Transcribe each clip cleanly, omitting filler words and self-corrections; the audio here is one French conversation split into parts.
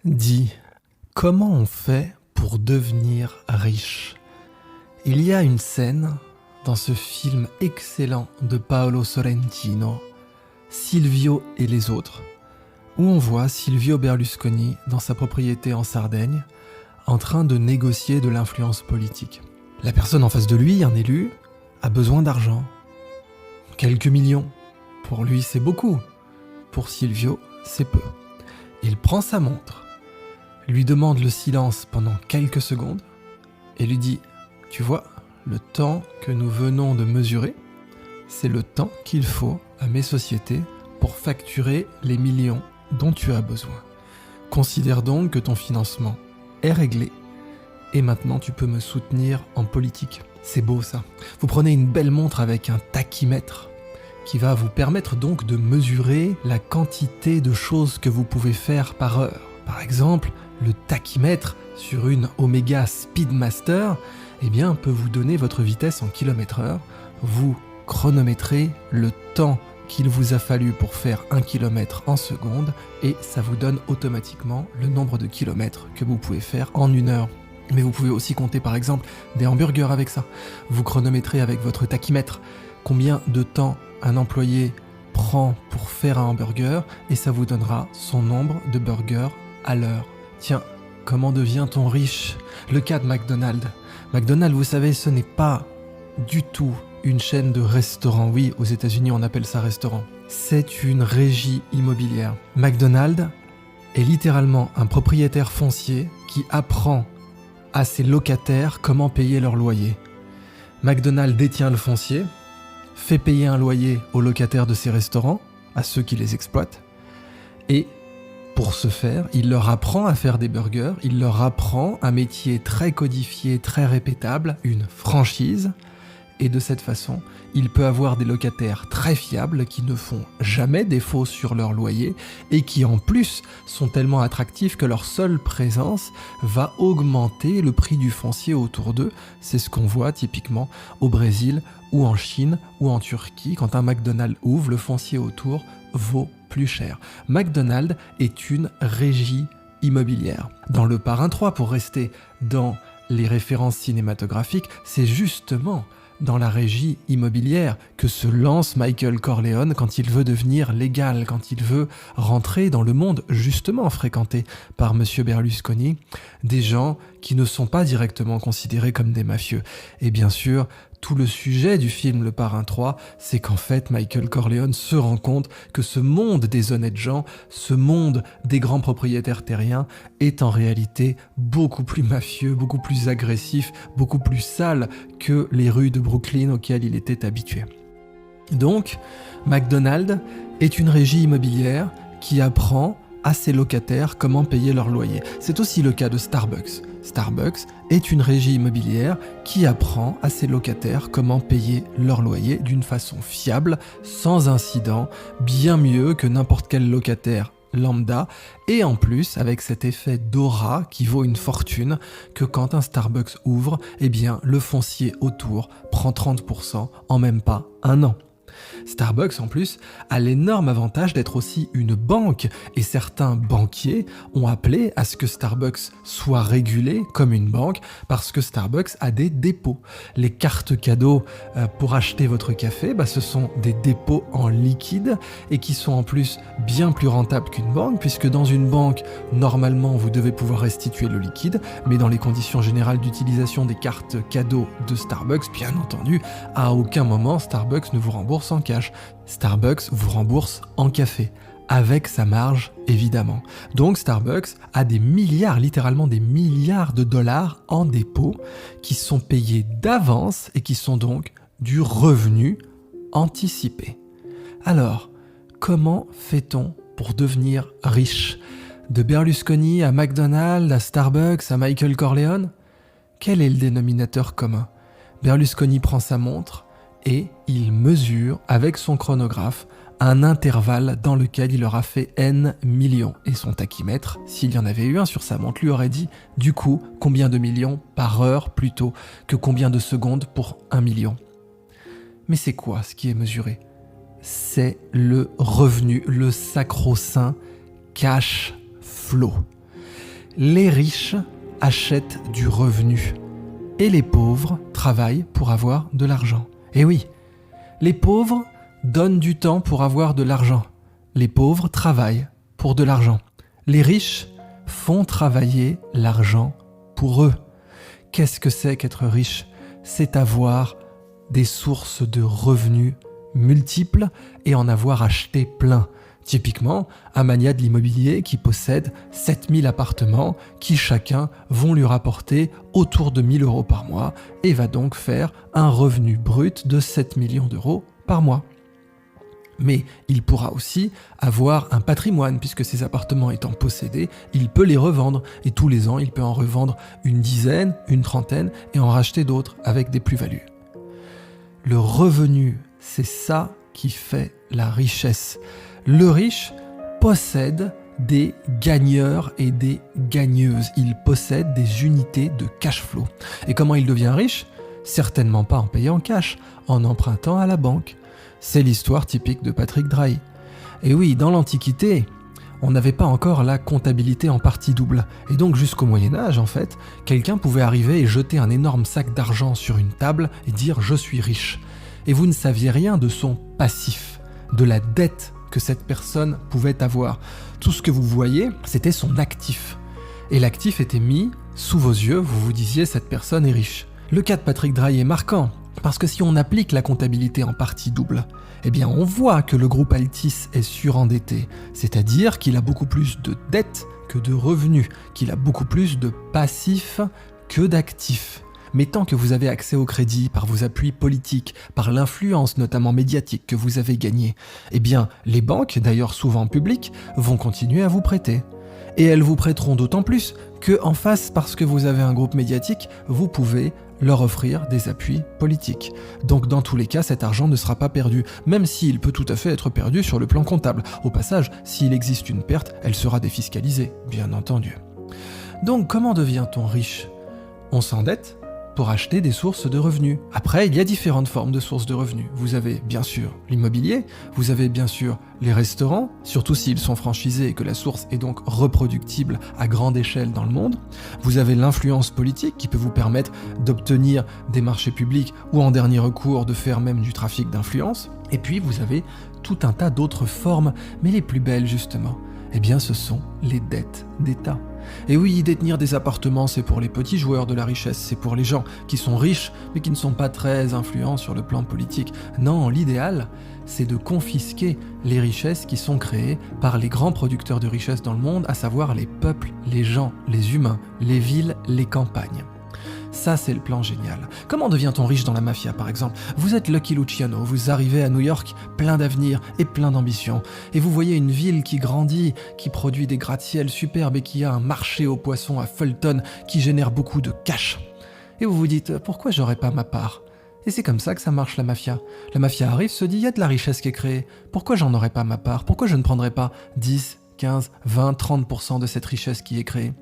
Dis, comment on fait pour devenir riche? Il y a une scène dans ce film excellent de Paolo Sorrentino, Silvio et les autres, où on voit Silvio Berlusconi dans sa propriété en Sardaigne, en train de négocier de l'influence politique. La personne en face de lui, un élu, a besoin d'argent. Quelques millions. Pour lui, c'est beaucoup. Pour Silvio, c'est peu. Il prend sa montre, lui demande le silence pendant quelques secondes et lui dit « Tu vois, le temps que nous venons de mesurer, c'est le temps qu'il faut à mes sociétés pour facturer les millions dont tu as besoin. Considère donc que ton financement est réglé et maintenant tu peux me soutenir en politique. » C'est beau ça. Vous prenez une belle montre avec un tachymètre qui va vous permettre donc de mesurer la quantité de choses que vous pouvez faire par heure. Par exemple, le tachymètre sur une Omega Speedmaster peut vous donner votre vitesse en km/h. Vous chronométrez le temps qu'il vous a fallu pour faire 1 km en seconde et ça vous donne automatiquement le nombre de kilomètres que vous pouvez faire en 1 heure. Mais vous pouvez aussi compter par exemple des hamburgers avec ça. Vous chronométrez avec votre tachymètre combien de temps un employé prend pour faire un hamburger et ça vous donnera son nombre de burgers à l'heure. Tiens, comment devient-on riche? Le cas de McDonald's. McDonald's, vous savez, ce n'est pas du tout une chaîne de restaurants. Oui, aux États-Unis, on appelle ça restaurant. C'est une régie immobilière. McDonald's est littéralement un propriétaire foncier qui apprend à ses locataires comment payer leur loyer. McDonald's détient le foncier, fait payer un loyer aux locataires de ses restaurants, à ceux qui les exploitent, et pour ce faire, il leur apprend à faire des burgers, il leur apprend un métier très codifié, très répétable, une franchise, et de cette façon, il peut avoir des locataires très fiables qui ne font jamais défaut sur leur loyer et qui en plus sont tellement attractifs que leur seule présence va augmenter le prix du foncier autour d'eux. C'est ce qu'on voit typiquement au Brésil ou en Chine ou en Turquie. Quand un McDonald's ouvre, le foncier autour vaut plus cher. McDonald's est une régie immobilière. Dans Le Parrain 3, pour rester dans les références cinématographiques, c'est justement dans la régie immobilière que se lance Michael Corleone quand il veut devenir légal, quand il veut rentrer dans le monde justement fréquenté par Monsieur Berlusconi, des gens qui ne sont pas directement considérés comme des mafieux. Et bien sûr, tout le sujet du film Le Parrain 3, c'est qu'en fait Michael Corleone se rend compte que ce monde des honnêtes gens, ce monde des grands propriétaires terriens est en réalité beaucoup plus mafieux, beaucoup plus agressif, beaucoup plus sale que les rues de Brooklyn auxquelles il était habitué. Donc, McDonald's est une régie immobilière qui apprend à ses locataires comment payer leur loyer. C'est aussi le cas de Starbucks. Starbucks est une régie immobilière qui apprend à ses locataires comment payer leur loyer d'une façon fiable, sans incident, bien mieux que n'importe quel locataire lambda, et en plus avec cet effet d'aura qui vaut une fortune, que quand un Starbucks ouvre, le foncier autour prend 30% en même pas 1 an. Starbucks, en plus, a l'énorme avantage d'être aussi une banque et certains banquiers ont appelé à ce que Starbucks soit régulé comme une banque parce que Starbucks a des dépôts. Les cartes cadeaux pour acheter votre café, ce sont des dépôts en liquide et qui sont en plus bien plus rentables qu'une banque puisque dans une banque, normalement, vous devez pouvoir restituer le liquide, mais dans les conditions générales d'utilisation des cartes cadeaux de Starbucks, bien entendu, à aucun moment Starbucks ne vous rembourse en cash. Starbucks vous rembourse en café, avec sa marge évidemment. Donc Starbucks a des milliards, littéralement des milliards de dollars en dépôt qui sont payés d'avance et qui sont donc du revenu anticipé. Alors, comment fait-on pour devenir riche? De Berlusconi à McDonald's, à Starbucks, à Michael Corleone? Quel est le dénominateur commun? Berlusconi prend sa montre et il mesure avec son chronographe un intervalle dans lequel il aura fait N millions. Et son tachymètre, s'il y en avait eu un sur sa montre, lui aurait dit du coup combien de millions par heure plutôt que combien de secondes pour 1 million. Mais c'est quoi ce qui est mesuré? C'est le revenu, le sacro-saint cash flow. les riches achètent du revenu et les pauvres travaillent pour avoir de l'argent. Et oui, les pauvres donnent du temps pour avoir de l'argent. Les pauvres travaillent pour de l'argent. Les riches font travailler l'argent pour eux. Qu'est-ce que c'est qu'être riche ? C'est avoir des sources de revenus multiples et en avoir acheté plein. Typiquement, un magnat de l'immobilier qui possède 7000 appartements qui chacun vont lui rapporter autour de 1000 € par mois et va donc faire un revenu brut de 7 millions d'euros par mois. Mais il pourra aussi avoir un patrimoine puisque ces appartements étant possédés, il peut les revendre et tous les ans il peut en revendre une dizaine, une trentaine et en racheter d'autres avec des plus-values. Le revenu, c'est ça qui fait la richesse. Le riche possède des gagneurs et des gagneuses. Il possède des unités de cash flow. Et comment il devient riche ? Certainement pas en payant cash, en empruntant à la banque. C'est l'histoire typique de Patrick Drahi. Et oui, dans l'Antiquité, on n'avait pas encore la comptabilité en partie double. Et donc jusqu'au Moyen-Âge, en fait, quelqu'un pouvait arriver et jeter un énorme sac d'argent sur une table et dire « je suis riche ». Et vous ne saviez rien de son passif, de la dette que cette personne pouvait avoir. Tout ce que vous voyez, c'était son actif. Et l'actif était mis sous vos yeux, vous vous disiez « cette personne est riche ». Le cas de Patrick Drahi est marquant, parce que si on applique la comptabilité en partie double, eh bien on voit que le groupe Altis est surendetté, c'est-à-dire qu'il a beaucoup plus de dettes que de revenus, qu'il a beaucoup plus de passifs que d'actifs. Mais tant que vous avez accès au crédit par vos appuis politiques, par l'influence notamment médiatique que vous avez gagnée, eh bien les banques, d'ailleurs souvent publiques, vont continuer à vous prêter. Et elles vous prêteront d'autant plus que, en face, parce que vous avez un groupe médiatique, vous pouvez leur offrir des appuis politiques. Donc dans tous les cas, cet argent ne sera pas perdu, même s'il peut tout à fait être perdu sur le plan comptable. Au passage, s'il existe une perte, elle sera défiscalisée, bien entendu. Donc comment devient-on riche ? On s'endette pour acheter des sources de revenus. Après, il y a différentes formes de sources de revenus. Vous avez bien sûr l'immobilier, vous avez bien sûr les restaurants, surtout s'ils sont franchisés et que la source est donc reproductible à grande échelle dans le monde. Vous avez l'influence politique qui peut vous permettre d'obtenir des marchés publics ou en dernier recours de faire même du trafic d'influence. Et puis vous avez tout un tas d'autres formes, mais les plus belles justement, eh bien ce sont les dettes d'État. Et oui, détenir des appartements, c'est pour les petits joueurs de la richesse, c'est pour les gens qui sont riches, mais qui ne sont pas très influents sur le plan politique. Non, l'idéal, c'est de confisquer les richesses qui sont créées par les grands producteurs de richesses dans le monde, à savoir les peuples, les gens, les humains, les villes, les campagnes. Ça, c'est le plan génial. Comment devient-on riche dans la mafia, par exemple ? Vous êtes Lucky Luciano, vous arrivez à New York, plein d'avenir et plein d'ambition. Et vous voyez une ville qui grandit, qui produit des gratte-ciel superbes et qui a un marché aux poissons à Fulton qui génère beaucoup de cash. Et vous vous dites, pourquoi j'aurais pas ma part ? Et c'est comme ça que ça marche la mafia. La mafia arrive, se dit, il y a de la richesse qui est créée. Pourquoi j'en aurais pas ma part ? Pourquoi je ne prendrais pas 10, 15, 20, 30% de cette richesse qui est créée ?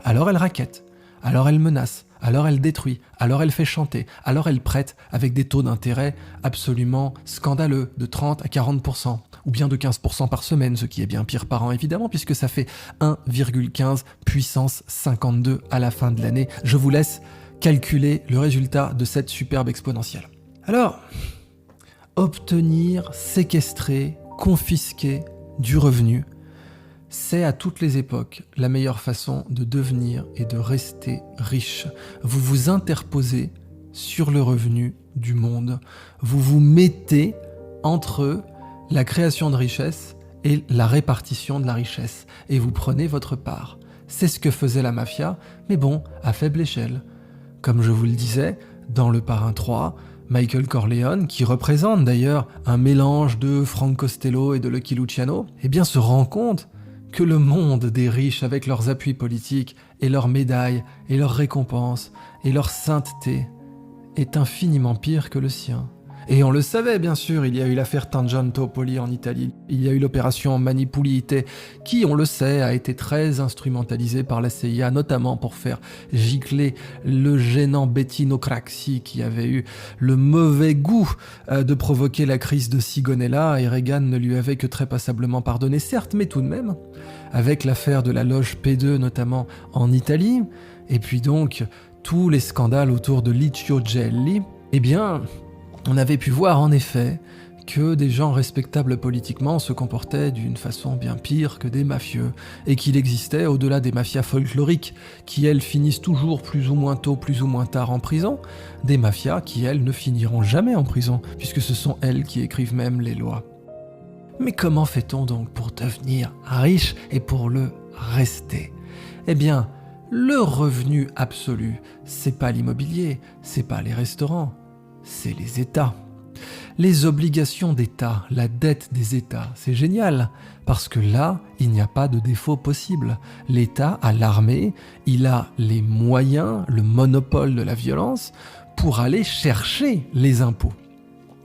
Alors elle raquette, alors elle menace, alors elle détruit, alors elle fait chanter, alors elle prête avec des taux d'intérêt absolument scandaleux de 30 à 40%, ou bien de 15% par semaine, ce qui est bien pire par an évidemment, puisque ça fait 1,15 puissance 52 à la fin de l'année. Je vous laisse calculer le résultat de cette superbe exponentielle. Alors, obtenir, séquestrer, confisquer du revenu, c'est à toutes les époques la meilleure façon de devenir et de rester riche. Vous vous interposez sur le revenu du monde. Vous vous mettez entre la création de richesse et la répartition de la richesse. Et vous prenez votre part. C'est ce que faisait la mafia, mais bon, à faible échelle. Comme je vous le disais, dans Le Parrain 3, Michael Corleone, qui représente d'ailleurs un mélange de Frank Costello et de Lucky Luciano, eh bien se rend compte que le monde des riches, avec leurs appuis politiques et leurs médailles et leurs récompenses et leur sainteté, est infiniment pire que le sien. Et on le savait, bien sûr, il y a eu l'affaire Tangentopoli en Italie, il y a eu l'opération Manipulite, qui, on le sait, a été très instrumentalisée par la CIA, notamment pour faire gicler le gênant Bettino Craxi, qui avait eu le mauvais goût de provoquer la crise de Sigonella, et Reagan ne lui avait que très passablement pardonné, certes, mais tout de même, avec l'affaire de la loge P2, notamment en Italie, et puis donc tous les scandales autour de Licio Gelli, eh bien, on avait pu voir en effet que des gens respectables politiquement se comportaient d'une façon bien pire que des mafieux, et qu'il existait, au-delà des mafias folkloriques, qui elles finissent toujours plus ou moins tôt, plus ou moins tard en prison, des mafias qui elles ne finiront jamais en prison, puisque ce sont elles qui écrivent même les lois. Mais comment fait-on donc pour devenir riche et pour le rester ? Eh bien, le revenu absolu, c'est pas l'immobilier, c'est pas les restaurants, c'est les États. Les obligations d'État, la dette des États, c'est génial, parce que là, il n'y a pas de défaut possible. L'État a l'armée, il a les moyens, le monopole de la violence, pour aller chercher les impôts.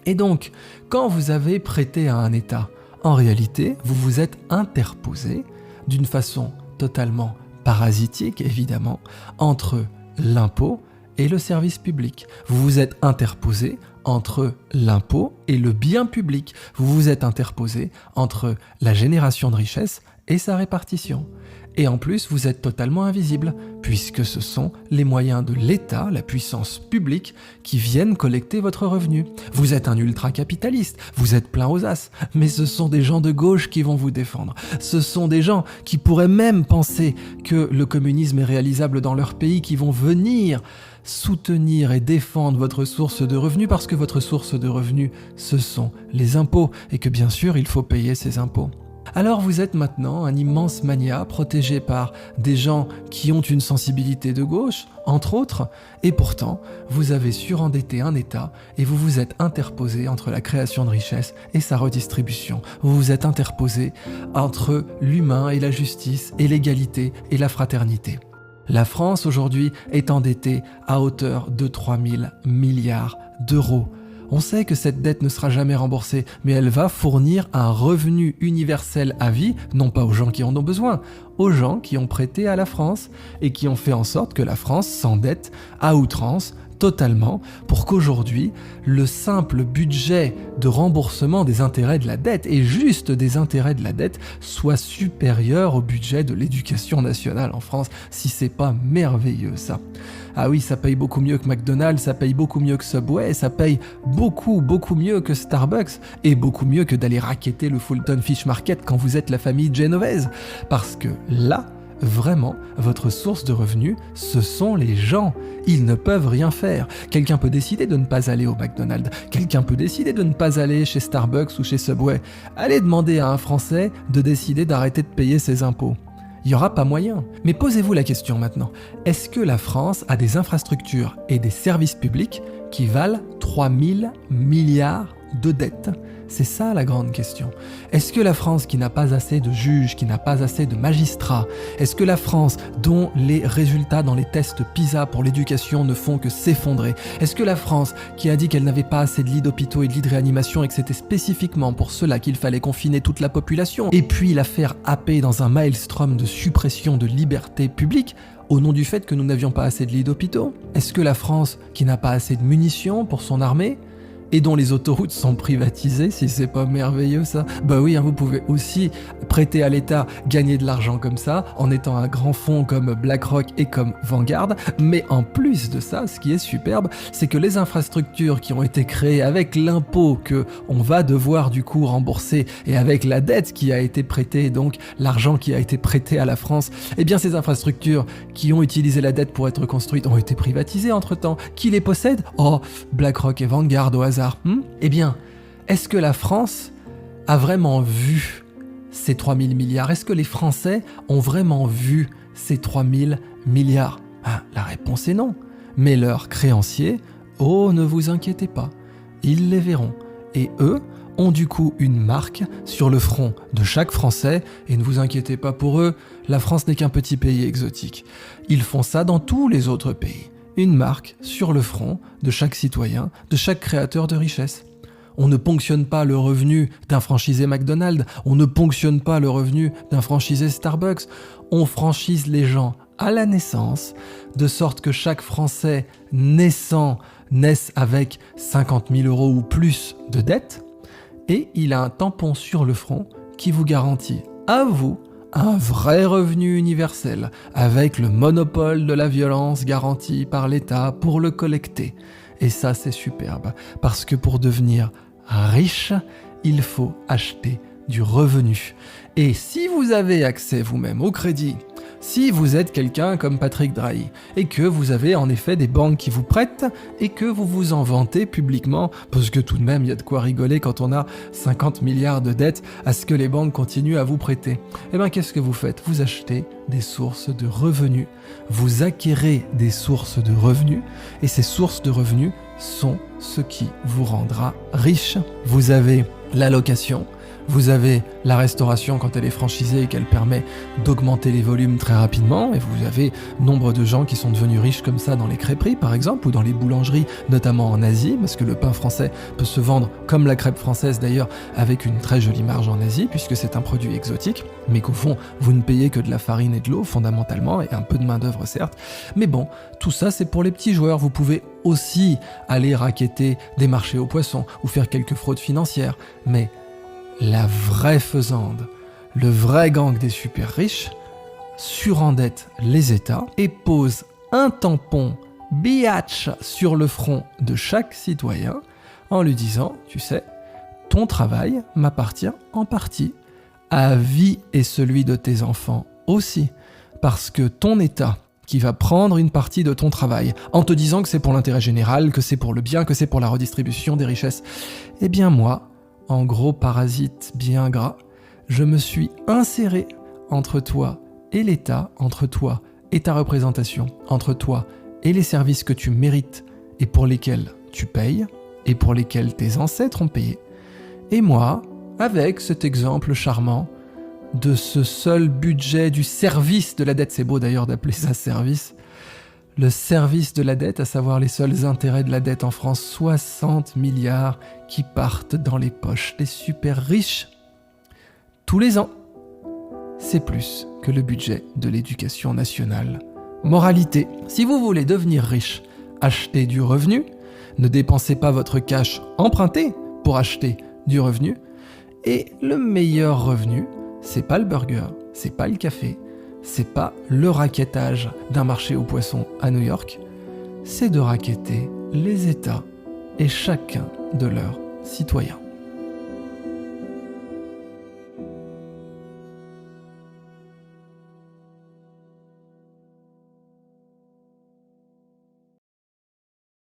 Et donc, quand vous avez prêté à un État, en réalité, vous vous êtes interposé, d'une façon totalement parasitique, évidemment, entre l'impôt et le service public. Vous vous êtes interposé entre l'impôt et le bien public. Vous vous êtes interposé entre la génération de richesse et sa répartition. Et en plus, vous êtes totalement invisible, puisque ce sont les moyens de l'État, la puissance publique, qui viennent collecter votre revenu. Vous êtes un ultra-capitaliste, vous êtes plein aux as, mais ce sont des gens de gauche qui vont vous défendre. Ce sont des gens qui pourraient même penser que le communisme est réalisable dans leur pays, qui vont venir soutenir et défendre votre source de revenus, parce que votre source de revenus, ce sont les impôts, et que bien sûr, il faut payer ces impôts. Alors vous êtes maintenant un immense mania protégé par des gens qui ont une sensibilité de gauche, entre autres, et pourtant vous avez surendetté un État et vous vous êtes interposé entre la création de richesse et sa redistribution. Vous vous êtes interposé entre l'humain et la justice et l'égalité et la fraternité. La France aujourd'hui est endettée à hauteur de 3 000 milliards d'euros. On sait que cette dette ne sera jamais remboursée, mais elle va fournir un revenu universel à vie, non pas aux gens qui en ont besoin, aux gens qui ont prêté à la France et qui ont fait en sorte que la France s'endette à outrance, totalement, pour qu'aujourd'hui, le simple budget de remboursement des intérêts de la dette, et juste des intérêts de la dette, soit supérieur au budget de l'éducation nationale en France. Si c'est pas merveilleux ça. Ah oui, ça paye beaucoup mieux que McDonald's, ça paye beaucoup mieux que Subway, ça paye beaucoup mieux que Starbucks, et beaucoup mieux que d'aller racketter le Fulton Fish Market quand vous êtes la famille Genovese. Parce que là, vraiment, votre source de revenus, ce sont les gens. Ils ne peuvent rien faire. Quelqu'un peut décider de ne pas aller au McDonald's. Quelqu'un peut décider de ne pas aller chez Starbucks ou chez Subway. Allez demander à un Français de décider d'arrêter de payer ses impôts. Il n'y aura pas moyen. Mais posez-vous la question maintenant. Est-ce que la France a des infrastructures et des services publics qui valent 3 000 milliards de dettes ? C'est ça la grande question. Est-ce que la France qui n'a pas assez de juges, qui n'a pas assez de magistrats, est-ce que la France dont les résultats dans les tests PISA pour l'éducation ne font que s'effondrer, est-ce que la France qui a dit qu'elle n'avait pas assez de lits d'hôpitaux et de lits de réanimation et que c'était spécifiquement pour cela qu'il fallait confiner toute la population, et puis la faire happer dans un maelstrom de suppression de liberté publique, au nom du fait que nous n'avions pas assez de lits d'hôpitaux? Est-ce que la France qui n'a pas assez de munitions pour son armée et dont les autoroutes sont privatisées, si c'est pas merveilleux ça? Bah oui, vous pouvez aussi prêter à l'État, gagner de l'argent comme ça, en étant un grand fonds comme BlackRock et comme Vanguard, mais en plus de ça, ce qui est superbe, c'est que les infrastructures qui ont été créées avec l'impôt que on va devoir du coup rembourser, et avec la dette qui a été prêtée, donc l'argent qui a été prêté à la France, eh bien ces infrastructures qui ont utilisé la dette pour être construites ont été privatisées entre-temps. Qui les possède? Oh, BlackRock et Vanguard au hasard. Eh bien, est-ce que la France a vraiment vu ces 3 000 milliards? Est-ce que les Français ont vraiment vu ces 3 000 milliards? La réponse est non. Mais leurs créanciers, oh, ne vous inquiétez pas, ils les verront. Et eux ont du coup une marque sur le front de chaque Français, et ne vous inquiétez pas pour eux, la France n'est qu'un petit pays exotique. Ils font ça dans tous les autres pays. Une marque sur le front de chaque citoyen, de chaque créateur de richesse. On ne ponctionne pas le revenu d'un franchisé McDonald's, on ne ponctionne pas le revenu d'un franchisé Starbucks. On franchise les gens à la naissance, de sorte que chaque Français naissant naisse avec 50 000 € ou plus de dette, et il a un tampon sur le front qui vous garantit à vous un vrai revenu universel, avec le monopole de la violence garanti par l'État pour le collecter. Et ça, c'est superbe, parce que pour devenir riche, il faut acheter du revenu. Et si vous avez accès vous-même au crédit, si vous êtes quelqu'un comme Patrick Drahi, et que vous avez en effet des banques qui vous prêtent, et que vous vous en vantez publiquement, parce que tout de même, il y a de quoi rigoler quand on a 50 milliards de dettes à ce que les banques continuent à vous prêter. Eh bien, qu'est-ce que vous faites ? Vous achetez des sources de revenus, vous acquérez des sources de revenus, et ces sources de revenus sont ce qui vous rendra riche. Vous avez la location, vous avez la restauration quand elle est franchisée et qu'elle permet d'augmenter les volumes très rapidement, et vous avez nombre de gens qui sont devenus riches comme ça dans les crêperies par exemple, ou dans les boulangeries, notamment en Asie, parce que le pain français peut se vendre comme la crêpe française d'ailleurs, avec une très jolie marge en Asie, puisque c'est un produit exotique, mais qu'au fond, vous ne payez que de la farine et de l'eau fondamentalement, et un peu de main d'œuvre certes, mais bon, tout ça c'est pour les petits joueurs. Vous pouvez aussi aller racketter des marchés aux poissons, ou faire quelques fraudes financières, mais la vraie faisande, le vrai gang des super riches, surendette les États et pose un tampon biatch sur le front de chaque citoyen en lui disant, tu sais, ton travail m'appartient en partie, à vie et celui de tes enfants aussi, parce que ton État qui va prendre une partie de ton travail en te disant que c'est pour l'intérêt général, que c'est pour le bien, que c'est pour la redistribution des richesses, eh bien moi, en gros parasite bien gras, je me suis inséré entre toi et l'État, entre toi et ta représentation, entre toi et les services que tu mérites et pour lesquels tu payes et pour lesquels tes ancêtres ont payé. Et moi, avec cet exemple charmant de ce seul budget du service de la dette, c'est beau d'ailleurs d'appeler ça service, le service de la dette, à savoir les seuls intérêts de la dette en France, 60 milliards qui partent dans les poches des super riches tous les ans. C'est plus que le budget de l'éducation nationale. Moralité, si vous voulez devenir riche, achetez du revenu, ne dépensez pas votre cash emprunté pour acheter du revenu, et le meilleur revenu, c'est pas le burger, c'est pas le café, c'est pas le rackettage d'un marché aux poissons à New York, c'est de racketter les États et chacun de leurs citoyens.